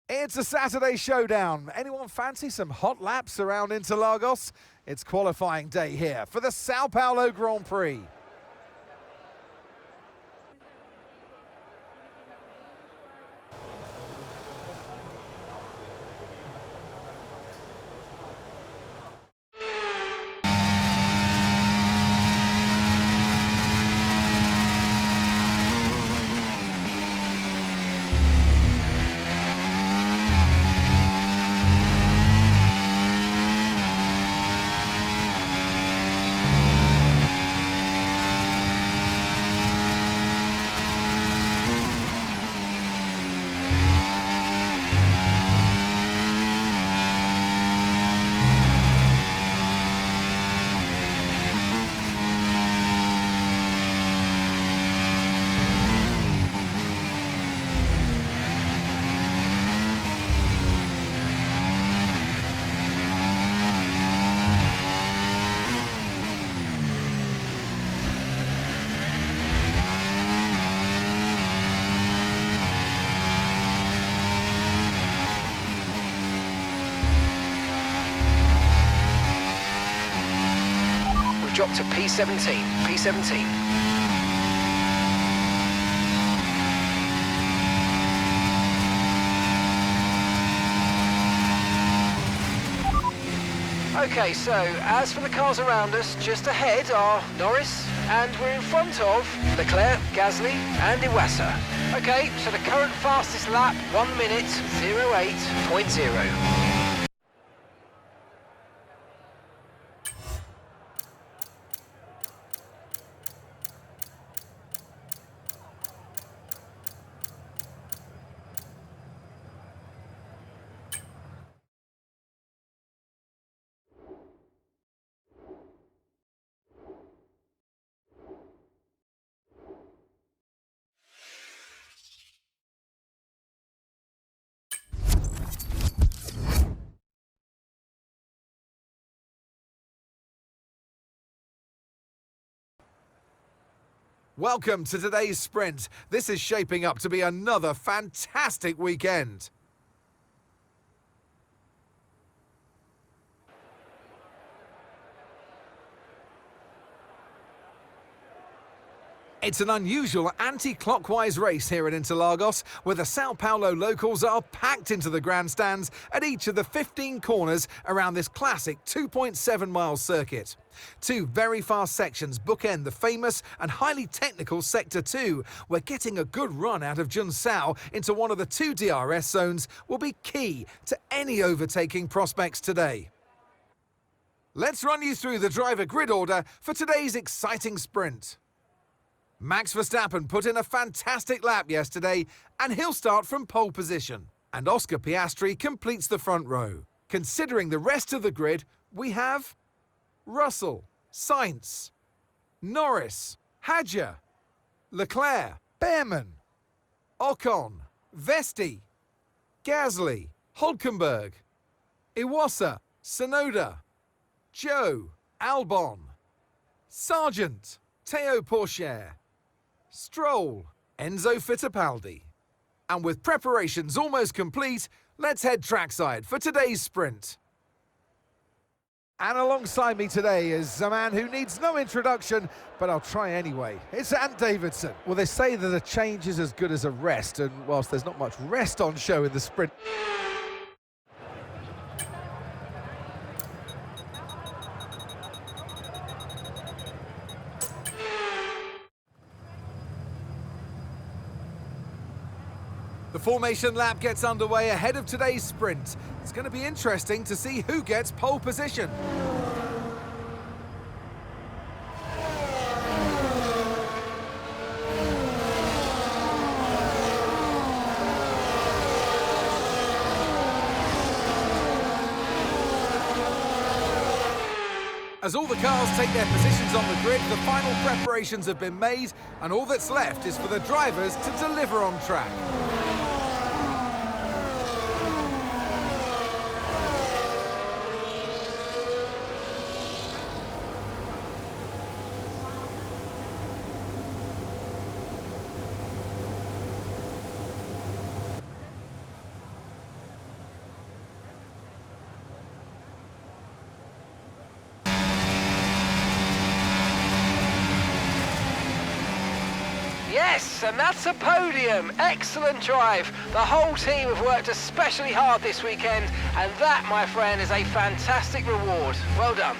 It's a Saturday showdown. Anyone fancy some hot laps around Interlagos? It's qualifying day here for the Sao Paulo Grand Prix. Drop to P17, P17. Okay, so as for the cars around us, just ahead are Norris, and we're in front of Leclerc, Gasly, and Iwasa. Okay, so the current fastest lap, 1 minute, 08.0. Welcome to today's sprint. This is shaping up to be another fantastic weekend. It's an unusual anti-clockwise race here at Interlagos, where the Sao Paulo locals are packed into the grandstands at each of the 15 corners around this classic 2.7-mile circuit. Two very fast sections bookend the famous and highly technical Sector 2, where getting a good run out of Junsao into one of the two DRS zones will be key to any overtaking prospects today. Let's run you through the driver grid order for today's exciting sprint. Max Verstappen put in a fantastic lap yesterday, and he'll start from pole position. And Oscar Piastri completes the front row. Considering the rest of the grid, we have Russell, Sainz, Norris, Hadjar, Leclerc, Behrman, Ocon, Vesti, Gasly, Hulkenberg, Iwasa, Tsunoda, Joe, Albon, Sargent, Théo Pourchaire, Stroll, Enzo Fittipaldi. And with preparations almost complete, let's head trackside for today's sprint. And alongside me today is a man who needs no introduction, but I'll try anyway. It's Ant Davidson. Well, they say that a change is as good as a rest, and whilst there's not much rest on show in the sprint, the formation lap gets underway ahead of today's sprint. It's going to be interesting to see who gets pole position. As all the cars take their positions on the grid, the final preparations have been made, and all that's left is for the drivers to deliver on track. Yes, and that's a podium. Excellent drive. The whole team have worked especially hard this weekend, and that, my friend, is a fantastic reward. Well done.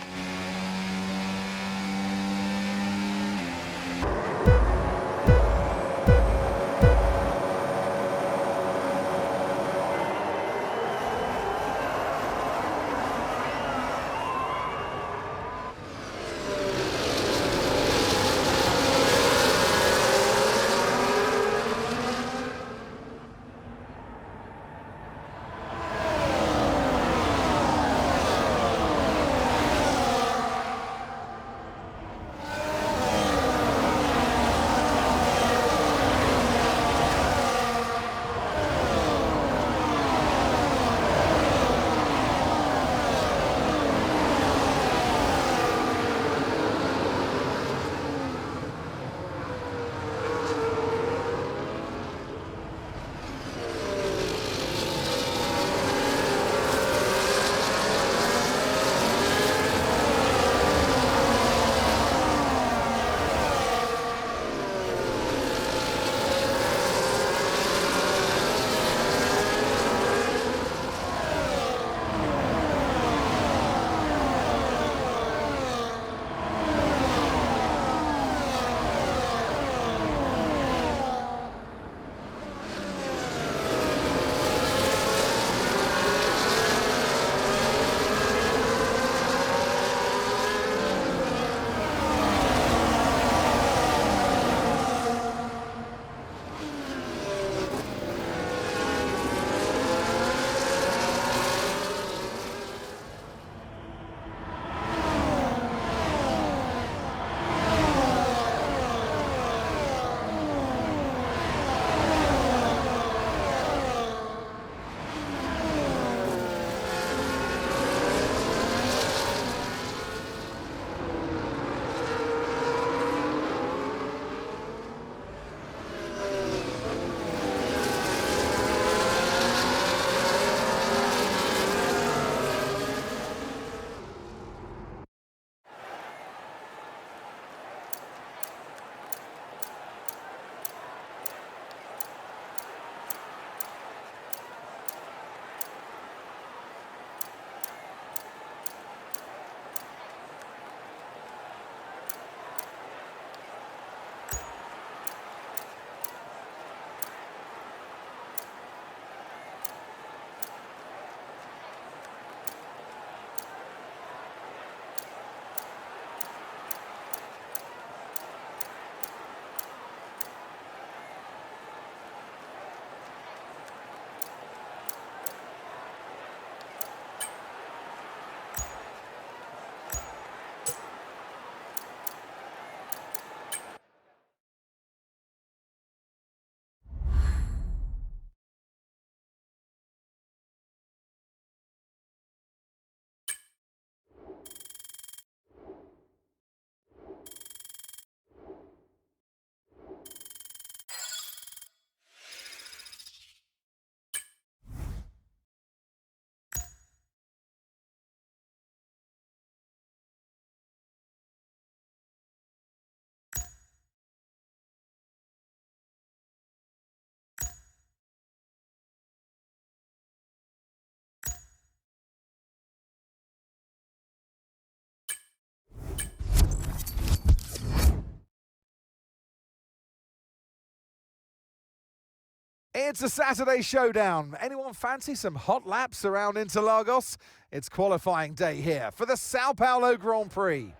It's a Saturday showdown. Anyone fancy some hot laps around Interlagos? It's qualifying day here for the Sao Paulo Grand Prix.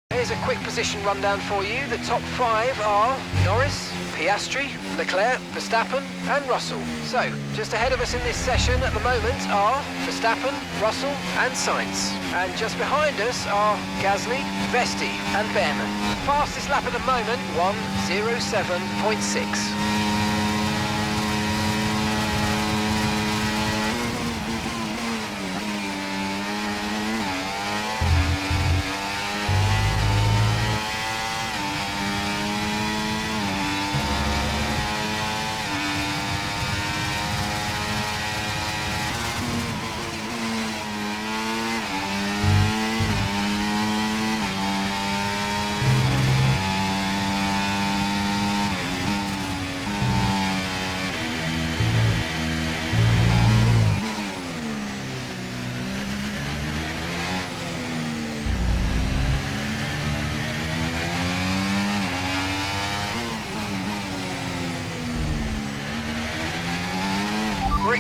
Here's a quick position rundown for you. The top 5 are Norris, Piastri, Leclerc, Verstappen and Russell. So, just ahead of us in this session at the moment are Verstappen, Russell and Sainz. And just behind us are Gasly, Vesti and Behrman. Fastest lap at the moment, 1:07.6.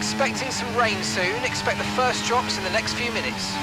expecting some rain soon. Expect the first drops in the next few minutes.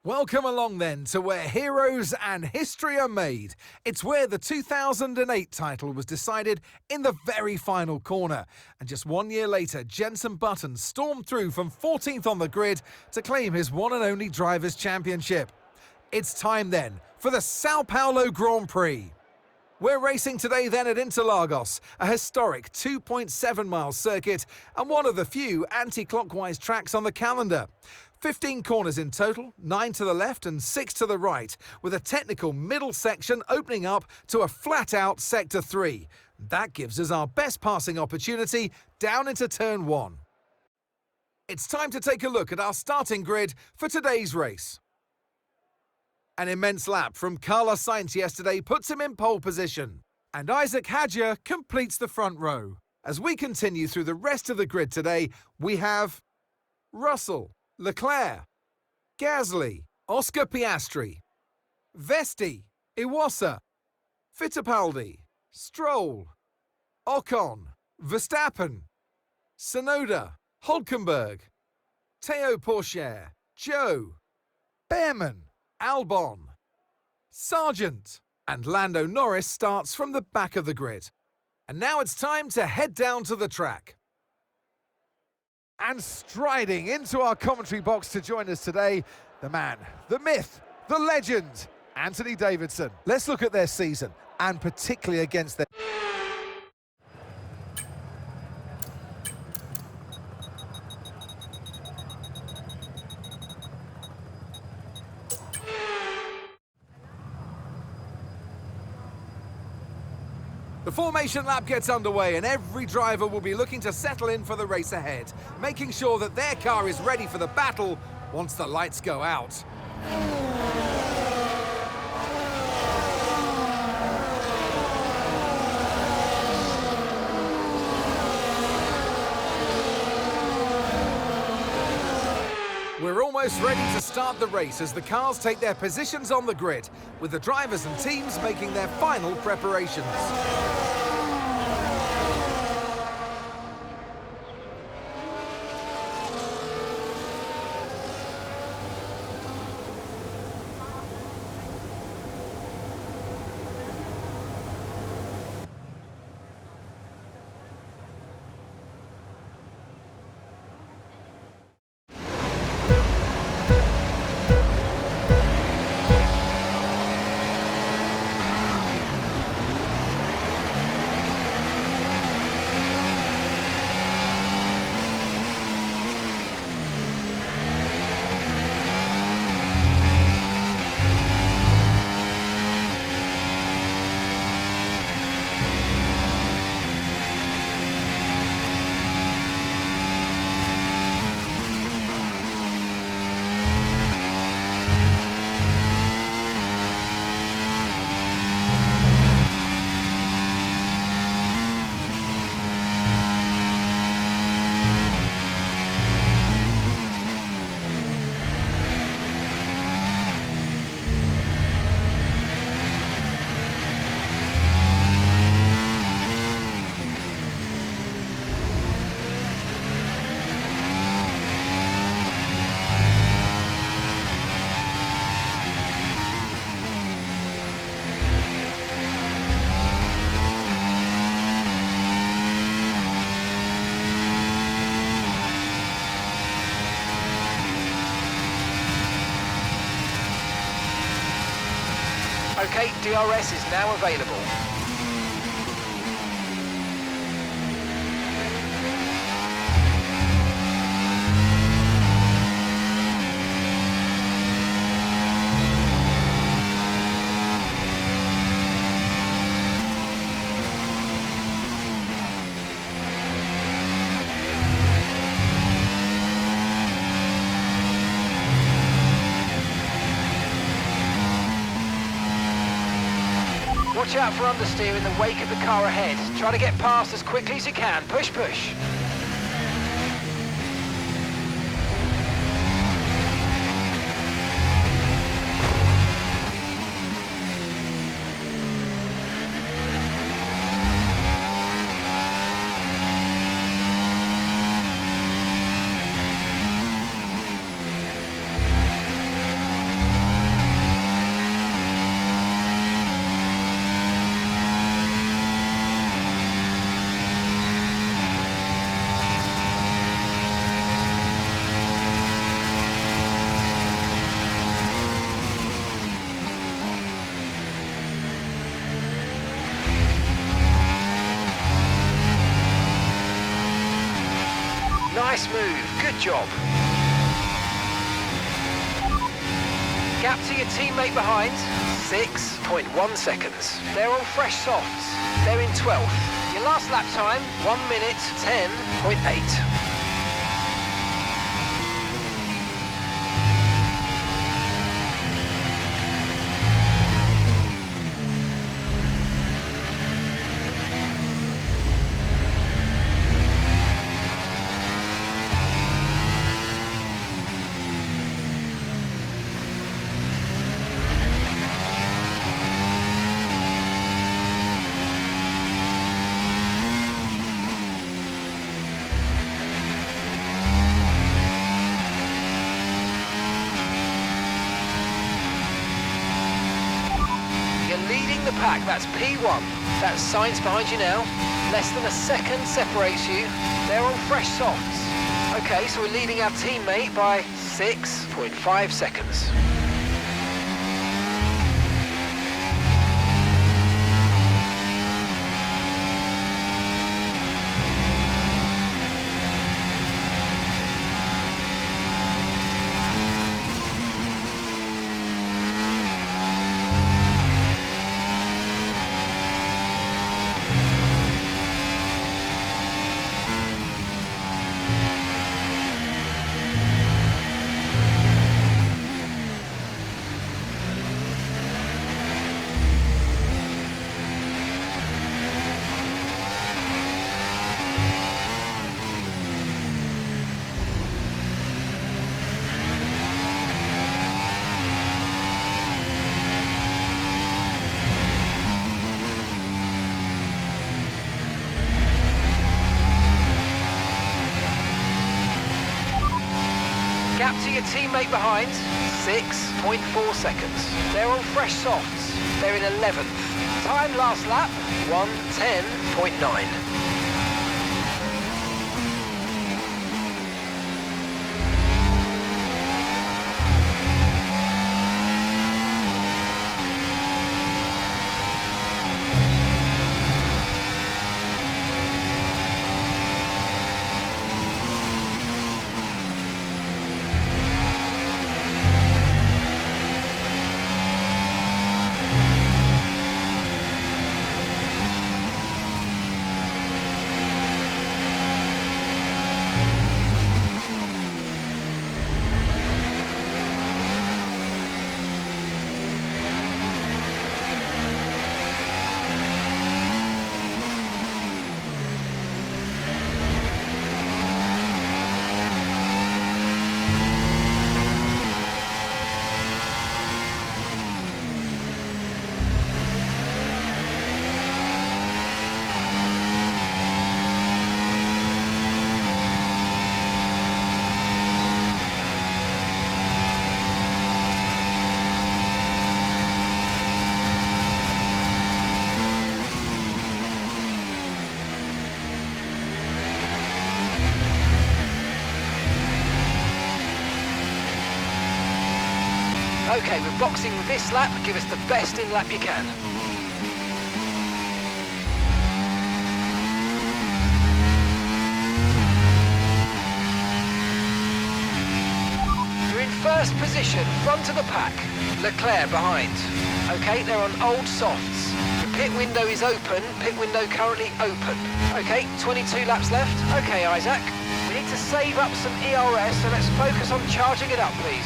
Welcome along then to where heroes and history are made. It's where the 2008 title was decided in the very final corner. And just 1 year later, Jenson Button stormed through from 14th on the grid to claim his one and only Drivers' Championship. It's time then for the Sao Paulo Grand Prix. We're racing today then at Interlagos, a historic 2.7-mile circuit and one of the few anti-clockwise tracks on the calendar. 15 corners in total, 9 to the left and 6 to the right, with a technical middle section opening up to a flat-out Sector 3. That gives us our best passing opportunity down into Turn 1. It's time to take a look at our starting grid for today's race. An immense lap from Carlos Sainz yesterday puts him in pole position, and Isack Hadjar completes the front row. As we continue through the rest of the grid today, we have Russell, Leclerc, Gasly, Oscar Piastri, Vesti, Iwasa, Fittipaldi, Stroll, Ocon, Verstappen, Tsunoda, Hülkenberg, Théo Pourchaire, Joe, Behrman, Albon, Sargent, and Lando Norris starts from the back of the grid. And now it's time to head down to the track. And striding into our commentary box to join us today, the man, the myth, the legend, Anthony Davidson. Let's look at their season, and particularly against their... The formation lap gets underway and every driver will be looking to settle in for the race ahead, making sure that their car is ready for the battle once the lights go out. We're almost ready to start the race as the cars take their positions on the grid, with the drivers and teams making their final preparations. Okay, DRS is now available. Watch out for understeer in the wake of the car ahead. Try to get past as quickly as you can. Push, push. Nice move, good job. Gap to your teammate behind, 6.1 seconds. They're on fresh softs, they're in 12th. Your last lap time, 1 minute, 10.8. The pack, that's P1. That's Sainz behind you now. Less than a second separates you. They're on fresh softs. Okay, so we're leading our teammate by 6.5 seconds. Gap to your teammate behind, 6.4 seconds. They're on fresh softs. They're in 11th. Time last lap, 1:10.9. Okay, we're boxing this lap. Give us the best in lap you can. You're in first position, front of the pack. Leclerc behind. Okay, they're on old softs. The pit window is open. Pit window currently open. Okay, 22 laps left. Okay, Isack. We need to save up some ERS, so let's focus on charging it up, please.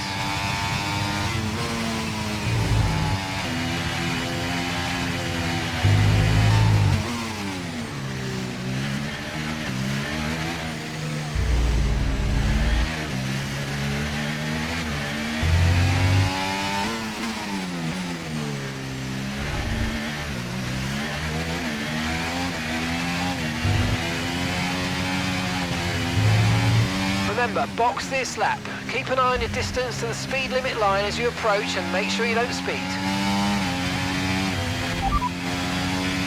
Remember, box this lap. Keep an eye on your distance to the speed limit line as you approach and make sure you don't speed.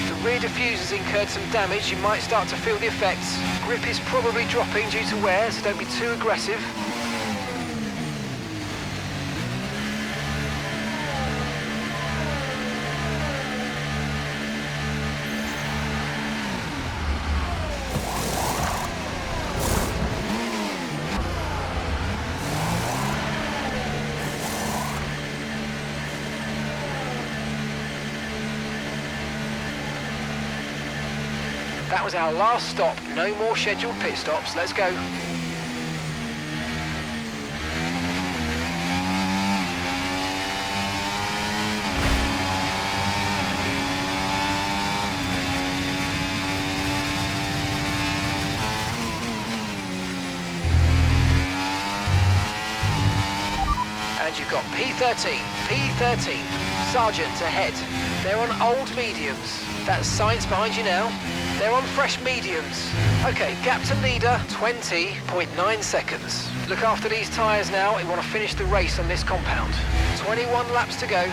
The rear diffuser's incurred some damage. You might start to feel the effects. Grip is probably dropping due to wear, so don't be too aggressive. That was our last stop. No more scheduled pit stops. Let's go. And you've got P13, P13, Sergeant ahead. They're on old mediums. That's Science behind you now. They're on fresh mediums. Okay, gap to leader, 20.9 seconds. Look after these tyres now. We want to finish the race on this compound. 21 laps to go.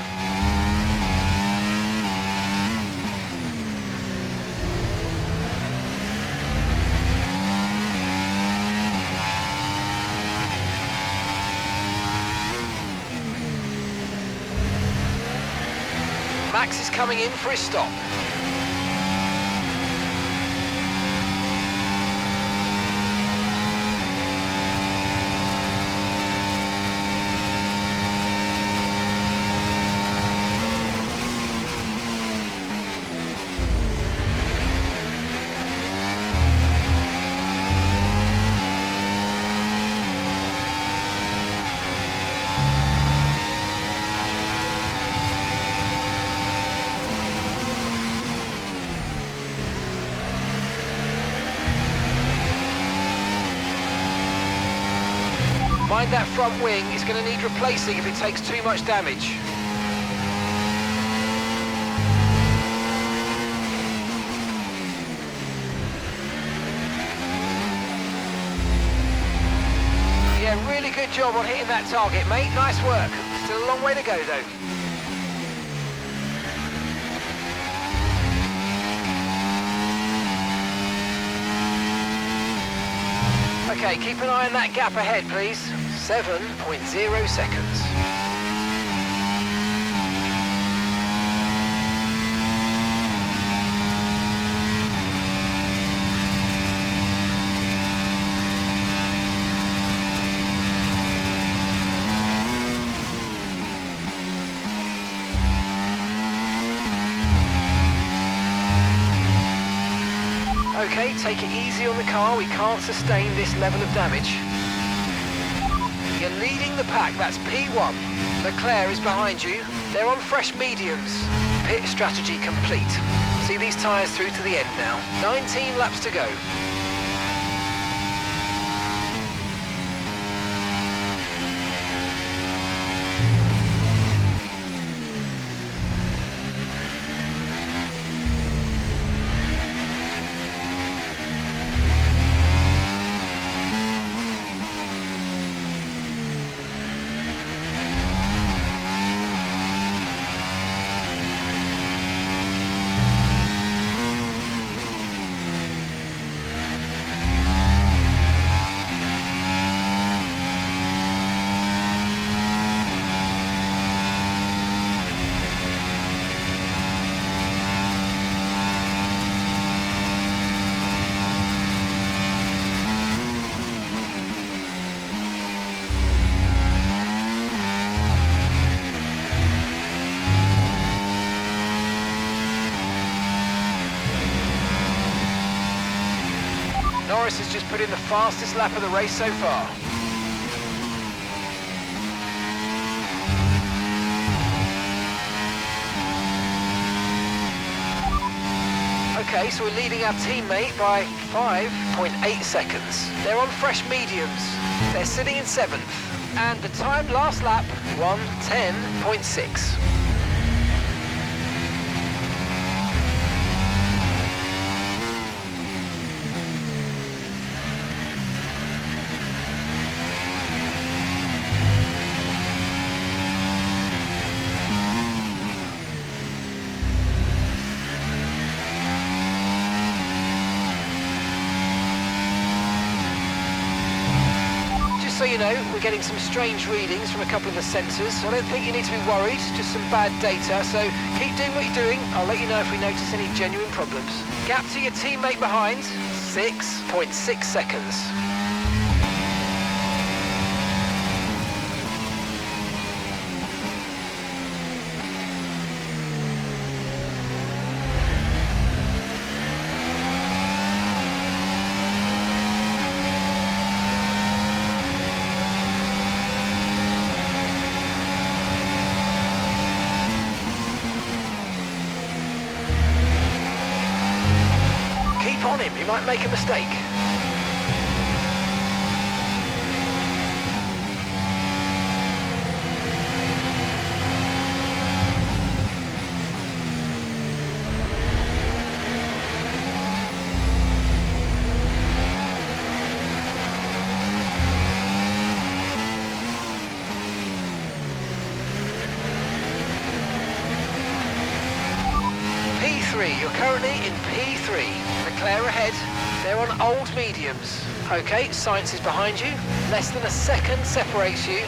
Max is coming in for his stop. Mind that front wing, it's going to need replacing if it takes too much damage. Yeah, really good job on hitting that target, mate. Nice work. Still a long way to go, though. Okay, keep an eye on that gap ahead, please. 7.0 seconds. Okay, take it easy on the car. We can't sustain this level of damage. You're leading the pack, that's P1. Leclerc is behind you. They're on fresh mediums. Pit strategy complete. See these tyres through to the end now. 19 laps to go. Norris has just put in the fastest lap of the race so far. Okay, so we're leading our teammate by 5.8 seconds. They're on fresh mediums. They're sitting in 7th. And the time last lap, 1:10.6. So you know, we're getting some strange readings from a couple of the sensors. I don't think you need to be worried, just some bad data. So keep doing what you're doing. I'll let you know if we notice any genuine problems. Gap to your teammate behind, 6.6 seconds. On him, he might make a mistake. P3, you're currently in P3. Leclerc ahead, they're on old mediums. Okay, Sainz is behind you, less than a second separates you.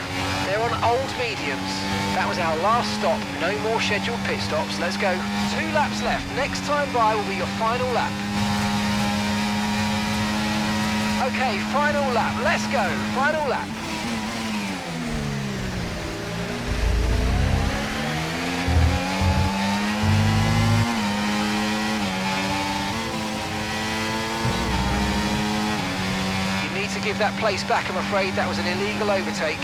They're on old mediums. That was our last stop, no more scheduled pit stops, let's go. 2 laps left, next time by will be your final lap. Okay, final lap, let's go, final lap. Give that place back, I'm afraid that was an illegal overtake.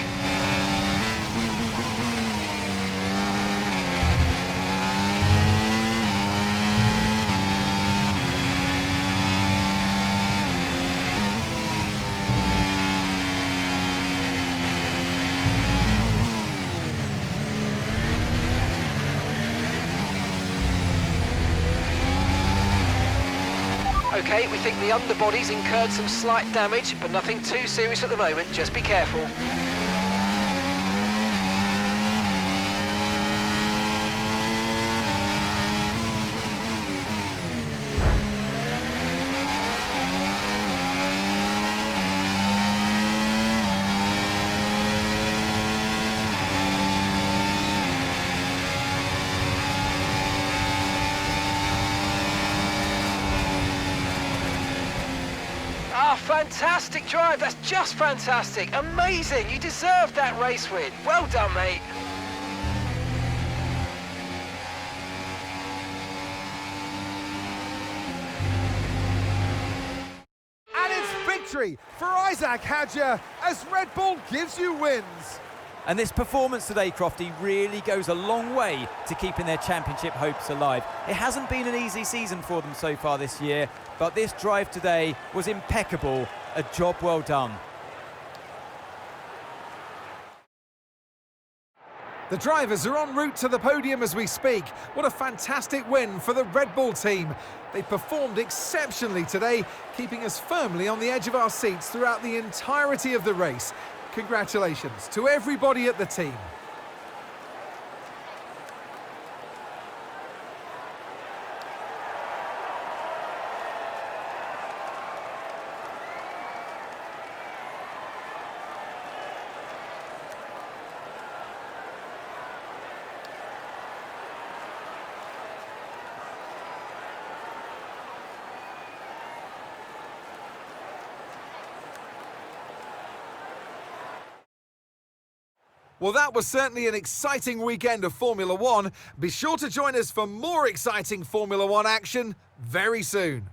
Okay, we think the underbody's incurred some slight damage, but nothing too serious at the moment, just be careful. Fantastic drive, that's just fantastic, amazing, you deserved that race win, well done mate. And it's victory for Isack Hadjar as Red Bull gives you wins. And this performance today, Crofty, really goes a long way to keeping their championship hopes alive. It hasn't been an easy season for them so far this year, but this drive today was impeccable. A job well done. The drivers are en route to the podium as we speak. What a fantastic win for the Red Bull team. They performed exceptionally today, keeping us firmly on the edge of our seats throughout the entirety of the race. Congratulations to everybody at the team. Well, that was certainly an exciting weekend of Formula One. Be sure to join us for more exciting Formula One action very soon.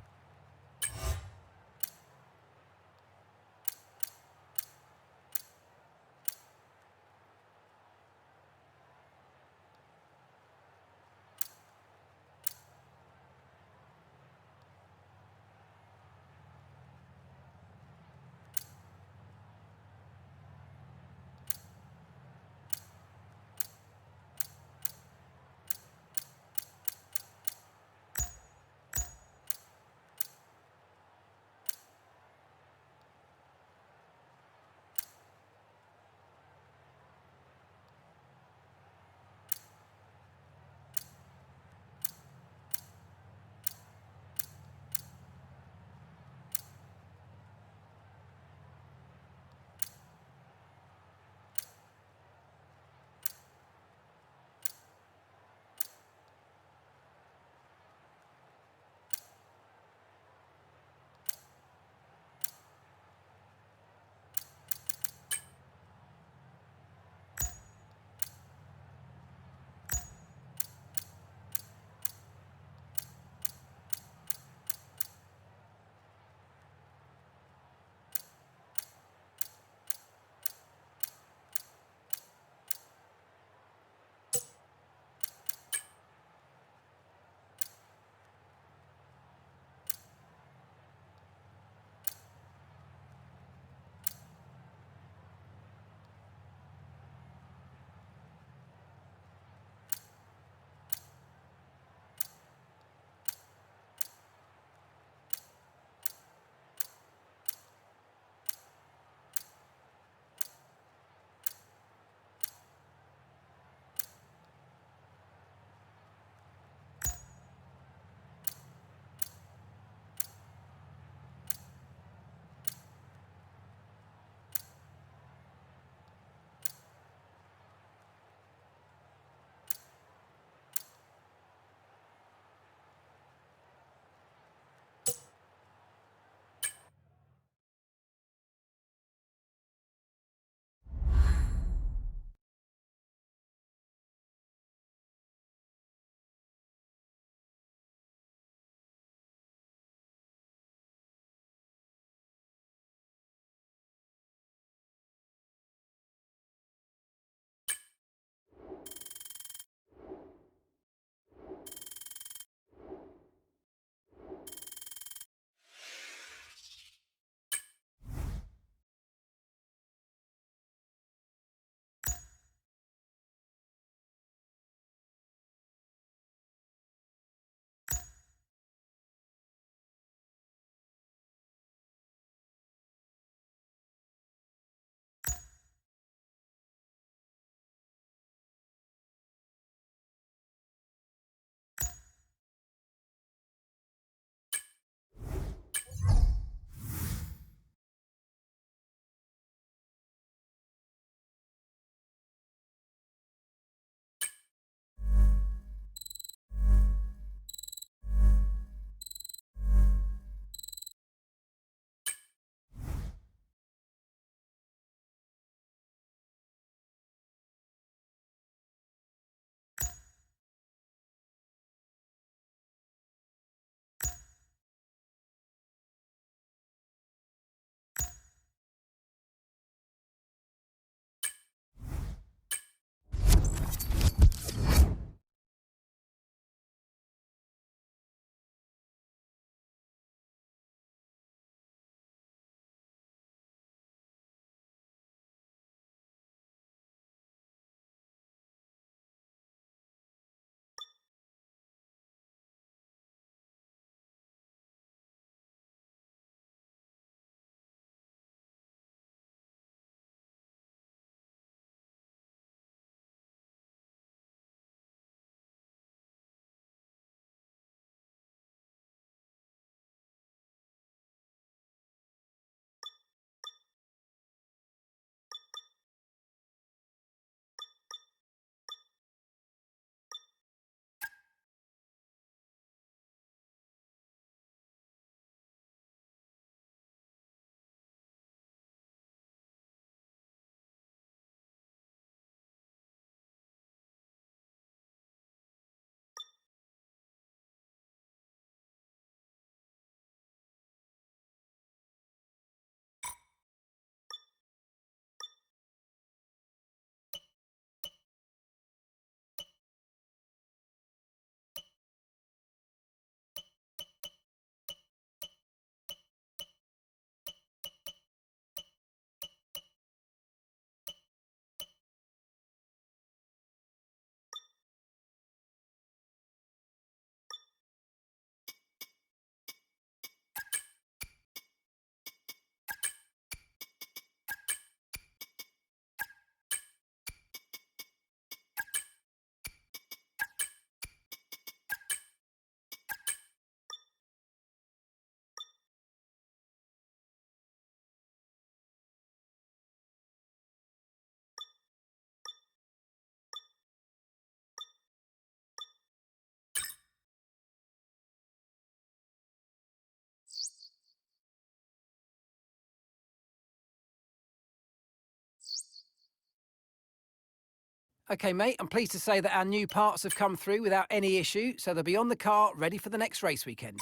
OK, mate, I'm pleased to say that our new parts have come through without any issue, so they'll be on the car ready for the next race weekend.